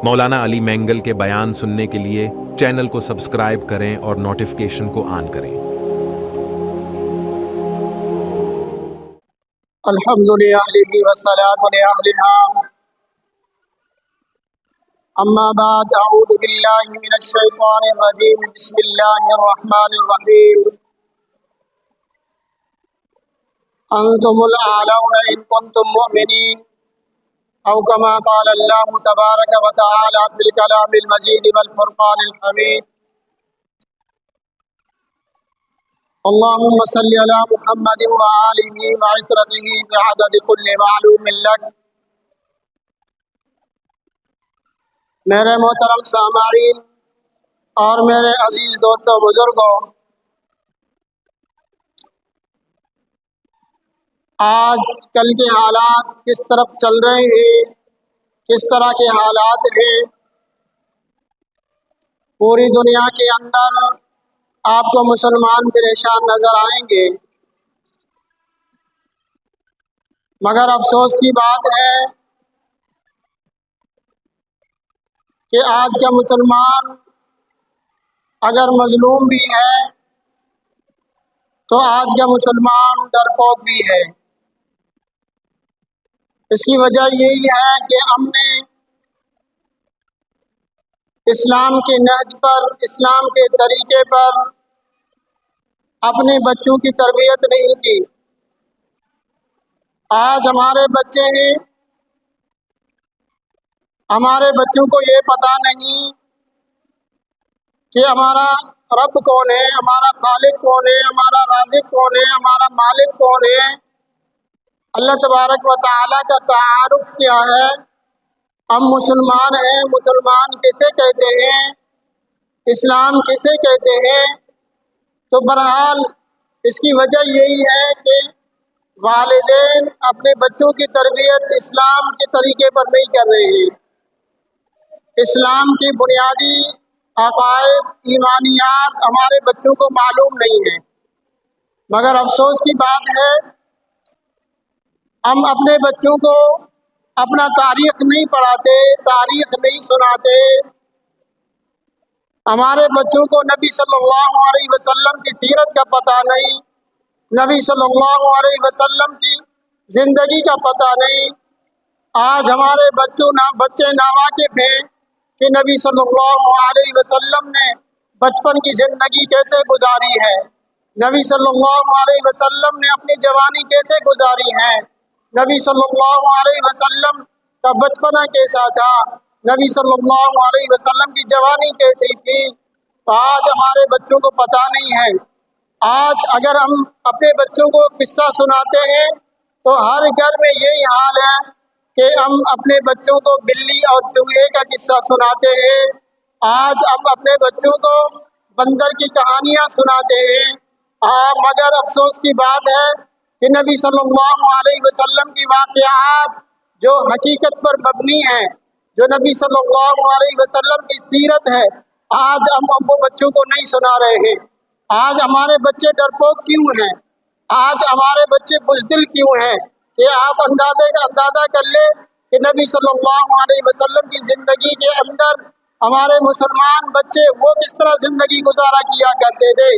مولانا علی مینگل کے بیان سننے کے لیے چینل کو سبسکرائب کریں اور نوٹیفیکیشن کو آن کریں۔ الحمد للہ والصلاۃ لأہلہا اما بعد اعوذ باللہ من الشیطان الرجیم بسم اللہ الرحمن الرحیم انتم الاعلون ان کنتم مؤمنین او کما قال اللہ تبارک و تعالی فی الکلام المجید والفرقان الحمید اللهم صل على محمد وآلہ وعترتہ بعدد کل معلوم لک۔ میرے محترم سامعین اور میرے عزیز دوستوں بزرگوں، آج کل کے حالات کس طرف چل رہے ہیں، کس طرح کے حالات ہیں، پوری دنیا کے اندر آپ کو مسلمان پریشان نظر آئیں گے، مگر افسوس کی بات ہے کہ آج کا مسلمان اگر مظلوم بھی ہے تو آج کا مسلمان ڈرپوک بھی ہے۔ اس کی وجہ یہی ہے کہ ہم نے اسلام کے نہج پر، اسلام کے طریقے پر اپنے بچوں کی تربیت نہیں کی۔ آج ہمارے بچے ہیں، ہمارے بچوں کو یہ پتہ نہیں کہ ہمارا رب کون ہے، ہمارا خالق کون ہے، ہمارا رازق کون ہے، ہمارا مالک کون ہے، اللہ تبارک و تعالیٰ کا تعارف کیا ہے، ہم مسلمان ہیں، مسلمان کسے کہتے ہیں، اسلام کسے کہتے ہیں۔ تو بہرحال اس کی وجہ یہی ہے کہ والدین اپنے بچوں کی تربیت اسلام کے طریقے پر نہیں کر رہے ہیں۔ اسلام کی بنیادی عقائد، ایمانیات ہمارے بچوں کو معلوم نہیں ہیں، مگر افسوس کی بات ہے ہم اپنے بچوں کو اپنا تاریخ نہیں پڑھاتے، تاریخ نہیں سناتے، ہمارے بچوں کو نبی صلی اللہ علیہ وسلم کی سیرت کا پتہ نہیں، نبی صلی اللہ علیہ وسلم کی زندگی کا پتہ نہیں۔ آج ہمارے بچے ناواقف ہیں کہ نبی صلی اللہ علیہ وسلم نے بچپن کی زندگی کیسے گزاری ہے، نبی صلی اللہ علیہ وسلم نے اپنی جوانی کیسے گزاری ہے، نبی صلی اللہ علیہ وسلم کا بچپنا کیسا تھا، نبی صلی اللہ علیہ وسلم کی جوانی کیسی تھی۔ تو آج ہمارے بچوں کو پتہ نہیں ہے۔ آج اگر ہم اپنے بچوں کو قصہ سناتے ہیں تو ہر گھر میں یہی حال ہے کہ ہم اپنے بچوں کو بلی اور چوہے کا قصہ سناتے ہیں، آج ہم اپنے بچوں کو بندر کی کہانیاں سناتے ہیں، مگر افسوس کی بات ہے کہ نبی صلی اللہ علیہ وسلم کی واقعات جو حقیقت پر مبنی ہیں، جو نبی صلی اللہ علیہ وسلم کی سیرت ہے، آج ہم وہ بچوں کو نہیں سنا رہے ہیں۔ آج ہمارے بچے ڈرپوک کیوں ہیں، آج ہمارے بچے بزدل کیوں ہیں کہ آپ اندازہ کر لیں کہ نبی صلی اللہ علیہ وسلم کی زندگی کے اندر ہمارے مسلمان بچے وہ کس طرح زندگی گزارا کیا کرتے تھے۔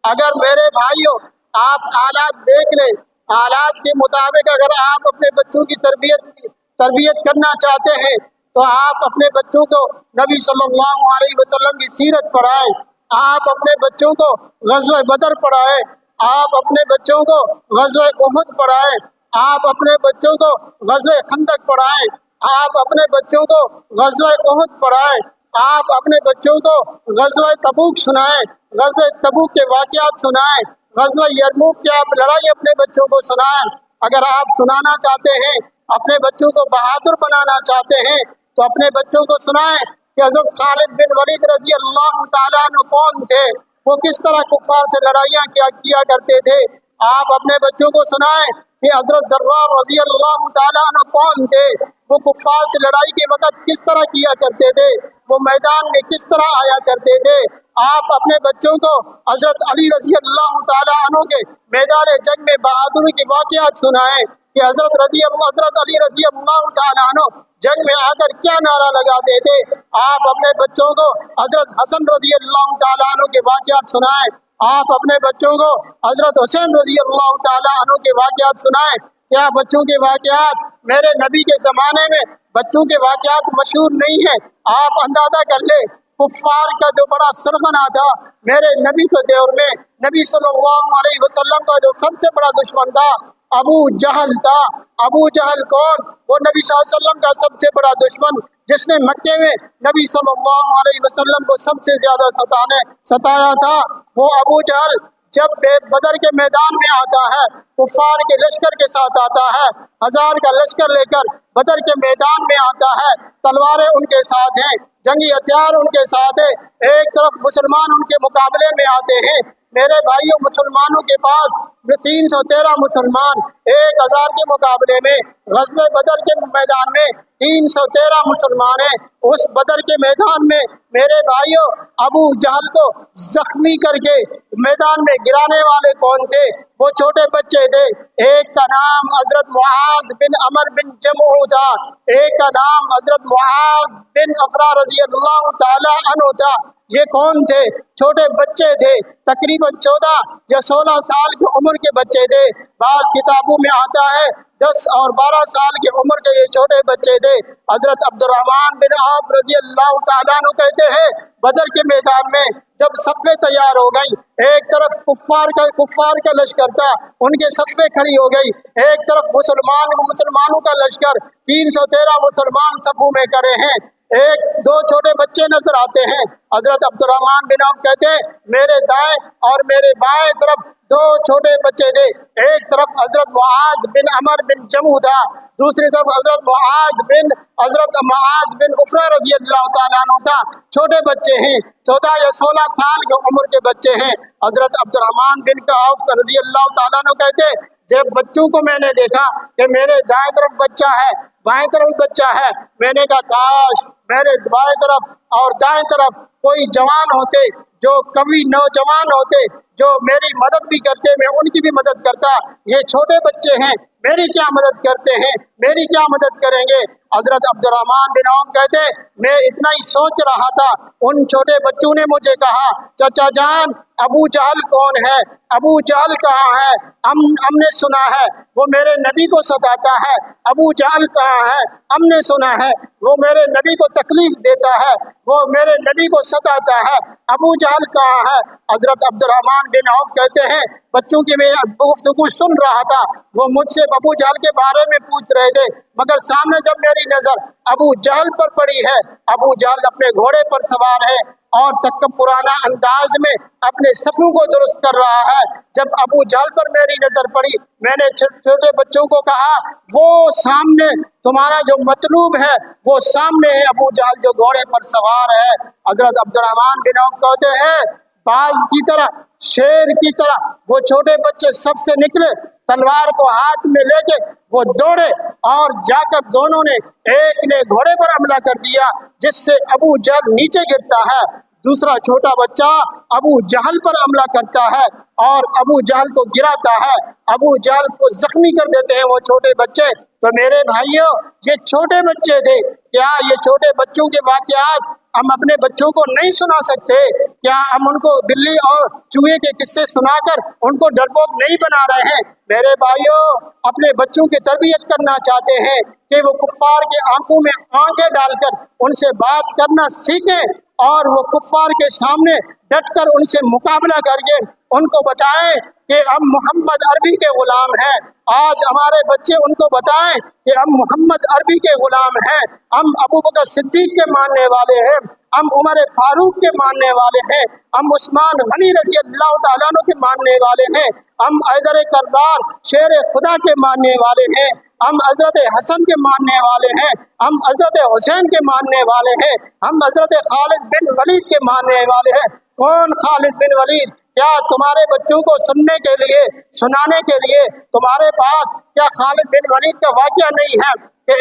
اگر میرے بھائیوں آپ حالات دیکھ لیں، حالات کے مطابق اگر آپ اپنے بچوں کی تربیت کرنا چاہتے ہیں تو آپ اپنے بچوں کو نبی صلی اللہ علیہ وسلم کی سیرت پڑھائیں، آپ اپنے بچوں کو غزوہ بدر پڑھائیں، آپ اپنے بچوں کو غزوہ احد پڑھائیں، آپ اپنے بچوں کو غزوہ خندق پڑھائیں، آپ اپنے بچوں کو غزوہ احد پڑھائیں، آپ اپنے بچوں کو غزوہ تبوک سنائیں، غزوہ تبوک کے واقعات سنائیں، غزوہ یرموک کی آپ لڑائی اپنے بچوں کو سنائیں۔ اگر آپ سنانا چاہتے ہیں، اپنے بچوں کو بہادر بنانا چاہتے ہیں تو اپنے بچوں کو سنائیں کہ حضرت خالد بن ولید رضی اللہ تعالیٰ عنہ کون تھے، وہ کس طرح کفار سے لڑائیاں کیا کرتے تھے۔ آپ اپنے بچوں کو سنائیں کہ حضرت زرار رضی اللہ تعالیٰ عنہ کون تھے، وہ کفار سے لڑائی کے وقت کس طرح کیا کرتے تھے، وہ میدان میں کس طرح آیا کرتے تھے۔ آپ اپنے بچوں کو حضرت علی رضی اللہ تعالیٰ عنہ کے میدان جنگ میں بہادری کے واقعات سنائیں کہ حضرت علی رضی اللہ تعالیٰ عنہ जंग में आकर क्या नारा लगाते थे। आप अपने बच्चों को हजरत हसन रजी अल्लाह ताला अन्हु के वाक़यात सुनाएं। आप अपने बच्चों को हजरत हुसैन रजी अल्लाह ताला अन्हु के वाक़यात सुनाएं। क्या बच्चों के वाक़यात मेरे नबी के ज़माने में बच्चों के वाक़यात मशहूर नहीं है? आप अंदाज़ा कर ले, कुफ़ार का जो बड़ा सरगना था मेरे नबी के दौर में, नबी सल्लल्लाहु अलैहि वसल्लम का जो सबसे बड़ा दुश्मन था अबू जहल था। अबू जहल कौन? वो नबी सल्लल्लाहु अलैहि वसल्लम का सबसे बड़ा दुश्मन, जिसने मक्के में नबी सल्लल्लाहु अलैहि वसल्लम को सबसे ज्यादा सताया था। वो अबू जहल जब बदर के मैदान में आता है, कुफार के लश्कर के साथ आता है, 1000 का लश्कर लेकर बदर के मैदान में आता है, तलवारें उनके साथ हैं, जंगी हथियार उनके साथ है, एक तरफ मुसलमान उनके मुकाबले में आते हैं। मेरे भाइयों, मुसलमानों के पास 313 मुसलमान 1000 के मुकाबले में, ग़ज़वे बदर के मैदान में 313 मुसलमान हैं। उस बदर के मैदान में मेरे भाइयों अबू जहल को जख्मी करके मैदान में गिराने वाले कौन थे? वो छोटे बच्चे थे। एक का नाम हजरत मुआज बिन अमर बिन जमू था, एक का नाम हजरत मुआज बिन अफरा रजी अल्लाह ताला अन्हु था। ये कौन थे? छोटे बच्चे थे, तकरीबन 14 या 16 साल की उम्र के बच्चे थे। बाज़ किताबों में आता है 10 और 12 साल की उम्र के ये छोटे बच्चे थे। हजरत अब्दुर्रहमान बिन आफ रजी अल्लाह ताला अन्हु कहते हैं, बदर के मैदान में जब सफ़े तैयार हो गई, एक तरफ कुफ़ार का लश्कर था, उनके सफ़े खड़ी हो गई, एक तरफ मुसलमानों का लश्कर, 313 मुसलमान सफ़ों में खड़े हैं। एक दो छोटे बच्चे नजर आते हैं। हजरत अब्दुर्रहमान बिन औफ कहते हैं, मेरे दाएं और मेरे बाएं तरफ 2 छोटे बच्चे थे। एक तरफ हजरत मुआज बिन अमर बिन जमू था, दूसरी तरफ हजरत मुआज बिन उफरा रजी अल्लाह ताला अन्हु था। छोटे बच्चे हैं, 14 या 16 साल की उम्र के बच्चे हैं। हजरत अब्दुर्रहमान बिन औफ रजी अल्लाह ताला अन्हु कहते, जब बच्चों को मैंने देखा कि मेरे दाएं तरफ बच्चा है, बाएं तरफ बच्चा है, मैंने कहा काश मेरे बाएं तरफ और दाएं तरफ कोई जवान होते, जो कभी नौजवान होते, जो मेरी मदद भी करते, मैं उनकी भी मदद करता। ये छोटे बच्चे हैं, मेरी क्या मदद करते हैं, मेरी क्या मदद करेंगे? हजरत अब्दुर्रहमान बिन औफ कहते, मैं इतना ही सोच रहा था, उन छोटे बच्चों ने मुझे कहा, चाचा जान अबू जहल कौन है? अबू जहल कहाँ है? हमने सुना है वो मेरे नबी को सताता है। अबू जहल कहाँ है? हमने सुना है वो मेरे नबी को तकलीफ देता है, वो मेरे नबी को सताता है। अबू जहल कहाँ है? हजरत अब्दुर्रहमान बिन औफ कहते हैं, बच्चों की मैं गुफ्तगू सुन रहा था, वो मुझसे अबू जहल के बारे में पूछ रहे थे, मगर सामने जब मेरी नजर अबू जहल पर पड़ी है, अबू जहल अपने घोड़े पर सवार है और तकब्बुराना अंदाज में अपने सफ़ों को दुरुस्त कर रहा है। जब अबू जहल पर मेरी नजर पड़ी, मैंने छोटे बच्चों को कहा, वो सामने तुम्हारा जो मतलूब है वो सामने है, अबू जहल जो घोड़े पर सवार है। हजरत अब्दुर्रहमान बिन औफ कहते हैं, बाज की तरह, शेर की तरह वो छोटे बच्चे सफ से निकले, तलवार को हाथ में लेके वो दौड़े और जाकर दोनों ने, एक ने घोड़े पर हमला कर दिया जिससे अबू जहल नीचे गिरता है, दूसरा छोटा बच्चा अबू जहल पर हमला करता है और अबू जहल को गिराता है, अबू जहल को जख्मी कर देते हैं वो छोटे बच्चे। तो मेरे भाइयों, ये छोटे बच्चे थे, क्या ये छोटे बच्चों के वाक़यात हम अपने बच्चों को नहीं सुना सकते? क्या हम उनको बिल्ली और चूहे के किस्से सुनाकर उनको डरपोक नहीं बना रहे हैं? मेरे भाइयों, अपने बच्चों की तरबियत करना चाहते हैं कि वो कुफ्फार के आंखों में आंखें डालकर उनसे बात करना सीखें और वो कुफ्फार के सामने डटकर उनसे मुकाबला करके उनको बताएं कि हम मोहम्मद अरबी के गुलाम हैं। आज हमारे बच्चे उनको बताएं कि हम मोहम्मद अरबी के गुलाम हैं, हम अबू बकर सिद्दीक के मानने वाले हैं, हम उमर फारूक के मानने वाले हैं, हम उस्मान गनी रज़ी अल्लाह तआला अन्हु के मानने वाले हैं, हम हैदर कररार शेर खुदा के मानने वाले हैं, हम हजरत हसन के मानने वाले हैं, हम हजरत हुसैन के मानने वाले हैं, हम हजरत खालिद बिन वलीद के मानने वाले हैं। कौन खालिद बिन वलीद? क्या तुम्हारे बच्चों को सुनने के लिए, सुनाने के लिए तुम्हारे पास क्या खालिद बिन वलीद का वाक़या नहीं है कि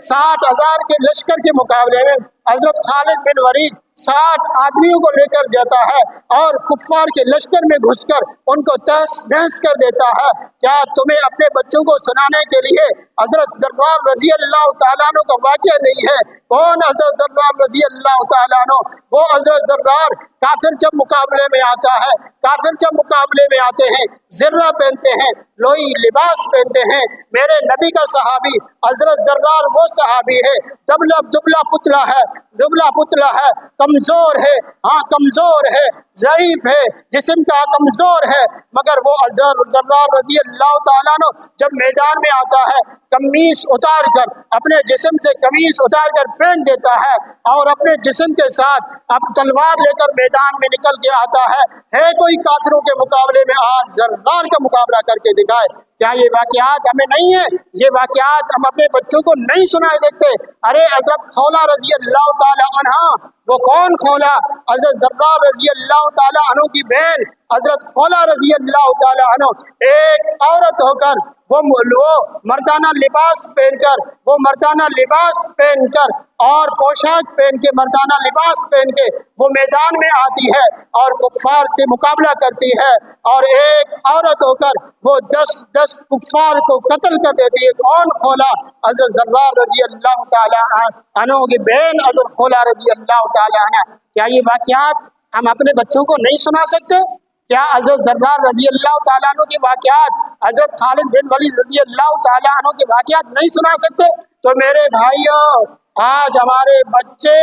60,000 के लश्कर के मुकाबले में हजरत खालिद बिन वलीद 60 आदमियों को लेकर जाता है और कुफ्फार के लश्कर में घुसकर उनको तहस नहस कर देता है। क्या तुम्हें अपने बच्चों को सुनाने के लिए हजरत ज़र्रार रजी अल्लाह तआला अन्हु का वाक़या नहीं है? कौन हजरत ज़र्रार रजी अल्लाह तआला अन्हु? वो हजरत ज़र्रार काफिर जब मुकाबले में आता है, काफिर जब मुकाबले में आते हैं, ज़र्रा पहनते हैं, लोई लिबास पहनते हैं। मेरे नबी का सहाबी हजरत ज़र्रार वो सहाबी है, दुबला पुतला है, दुबला पुतला है, कमजोर है, हाँ कमजोर है, ज़ईफ है, जिस्म का कमजोर है, मगर वो हजरत ज़र्रार रज़ी अल्लाह तआला अन्हु जब मैदान में आता है, कमीज उतार कर अपने जिस्म से कमीज उतार कर पहन देता है और अपने जिस्म के साथ अब तलवार लेकर मैदान में निकल के आता है कोई काफिरों के मुकाबले में आज ज़र्रार का मुकाबला करके दिखाए। क्या ये वाक़यात हमें नहीं है? ये वाक़यात हम अपने बच्चों को नहीं सुनाए देते? अरे हजरत खौला रजी अल्लाह तआला अन्हा, वो कौन खौला? हजरत ज़र्रार रजी अल्लाह तआला अन्हु की बहन हजरत खौला रजी अल्लाह तआला अन्हु एक औरत होकर वो मर्दाना लिबास पहनकर, वो मर्दाना लिबास पहनकर और पोशाक पहन के, मर्दाना लिबास पहन के वो मैदान में आती है और कुफ्फार से मुकाबला करती है और एक औरत होकर वो 10 कुफ्फार को कत्ल कर देती है। कौन खौला? हजरत ज़र्रार रजी अल्लाह तआला अन्हु की बहन हजरत खौला रजी अल्लाह तआला अन्हा। क्या ये वाक़यात हम अपने बच्चों को नहीं सुना सकते? क्या हजरत ज़र्रार रजी अल्लाह तआला अन्हु के वाक़यात, हजरत खालिद बिन वलीद रजी अल्लाह तआला अन्हु के वाक़यात नहीं सुना सकते? तो मेरे भाइयों, आज हमारे बच्चे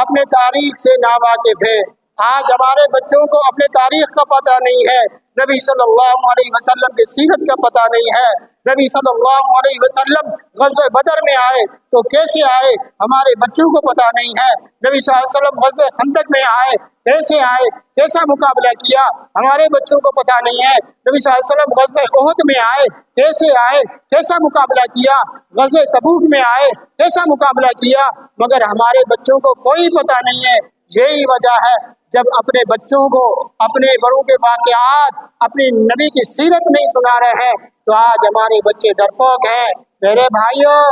अपने तारीख से नावाकिफ हैं। आज हमारे बच्चों को अपने तारीख का पता नहीं है, नबी सल्लल्लाहु अलैहि वसल्लम की सीरत का पता नहीं है। नबी सल्लल्लाहु अलैहि वसल्लम ग़ज़वे बदर में आए तो कैसे आए हमारे बच्चों को पता नहीं है। नबी सल्लल्लाहु अलैहि वसल्लम ग़ज़वे खंदक में आए, कैसे आए, कैसा मुकाबला किया, हमारे बच्चों को पता नहीं है। नबी सल्लल्लाहु अलैहि वसल्लम ग़ज़वे उहद में आए, कैसे आए, कैसा मुकाबला किया, ग़ज़वे तबूक में आए, कैसा मुकाबला किया, मगर हमारे बच्चों को कोई पता नहीं है। यही वजह है जब अपने बच्चों को अपने बड़ों के वाक़यात, अपने नबी की सीरत नहीं सुना रहे हैं तो आज हमारे बच्चे डरपोक हैं। मेरे भाइयों,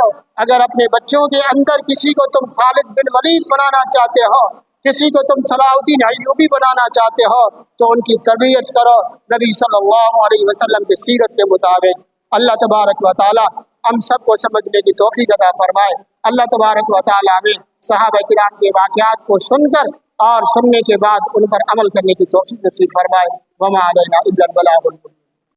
अगर अपने बच्चों के अंदर किसी को तुम खालिद बिन वलीद बनाना चाहते हो, किसी को तुम सलाहुद्दीन अय्यूबी बनाना चाहते हो, तो उनकी तरबियत करो नबी सल्लल्लाहु अलैहि वसल्लम की सीरत के मुताबिक। अल्लाह तबारक व तआला हम सबको समझने की तौफीक अता फरमाए। अल्लाह तबारक व तआला हमें सहाबा किराम के वाक़यात को सुनकर और सुनने के बाद उन पर अमल करने की तौफीक नसीब फरमाए। वमा अलैना इल्लल बलागुल मुबीन।